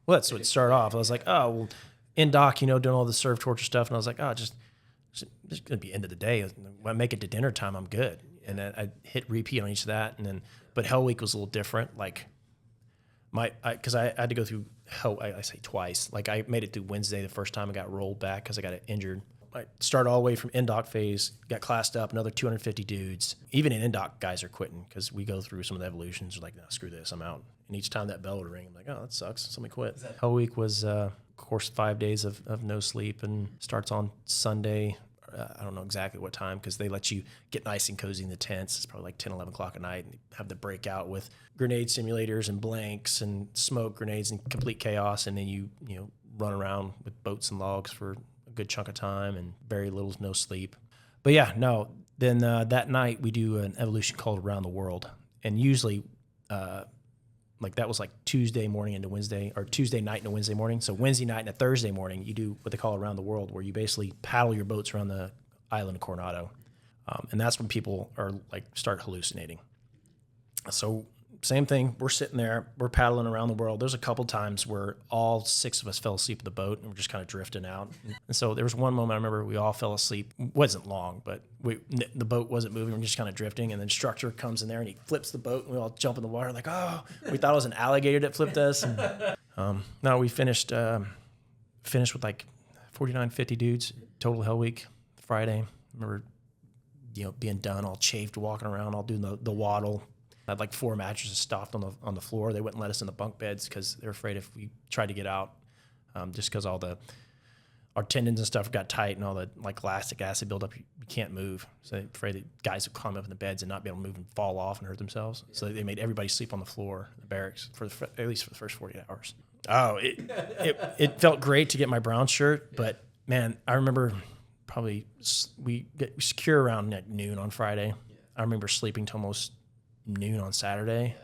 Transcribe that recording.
Well, that's what it started off. I was like, oh, well, in dock, doing all the surf torture stuff. And I was like, oh, just going to be end of the day. When I make it to dinner time, I'm good. And then I hit repeat on each of that. And then, but Hell Week was a little different. Like because I had to go through Hell, I say twice. Like I made it through Wednesday the first time I got rolled back because I got injured. I started all the way from in-dock phase, got classed up, another 250 dudes. Even in in-dock, guys are quitting because we go through some of the evolutions. They're like, no, screw this, I'm out. And each time that bell would ring, I'm like, oh, that sucks. Somebody quit. Hell Week was, of course, 5 days of no sleep and starts on Sunday. I don't know exactly what time because they let you get nice and cozy in the tents. It's probably like 10, 11 o'clock at night and have the breakout with grenade simulators and blanks and smoke grenades and complete chaos. And then you run around with boats and logs for a good chunk of time and very little, no sleep. But yeah, no. Then that night we do an evolution called Around the World. And usually like that was like Tuesday morning into Wednesday, or Tuesday night into Wednesday morning. So Wednesday night and a Thursday morning, you do what they call Around the World, where you basically paddle your boats around the island of Coronado. And that's when people are like start hallucinating. So same thing, we're sitting there, we're paddling around the world. There's a couple times where all 6 of us fell asleep in the boat and we're just kind of drifting out. And so there was one moment I remember we all fell asleep. It wasn't long, but the boat wasn't moving. We're just kind of drifting. And then Structure comes in there and he flips the boat and we all jump in the water like, oh, we thought it was an alligator that flipped us. And, no, we finished with like 49, 50 dudes, total Hell Week, Friday. I remember, being done, all chafed, walking around, all doing the waddle. I had like 4 mattresses stuffed on the floor. They wouldn't let us in the bunk beds because they're afraid if we tried to get out, just because our tendons and stuff got tight and all the like lactic acid buildup, you can't move. So they're afraid that guys would climb up in the beds and not be able to move and fall off and hurt themselves. So they made everybody sleep on the floor in the barracks at least for the first 48 hours. Oh, it felt great to get my brown shirt, but man, I remember probably we get secure around like noon on Friday. I remember sleeping till almost noon on Saturday,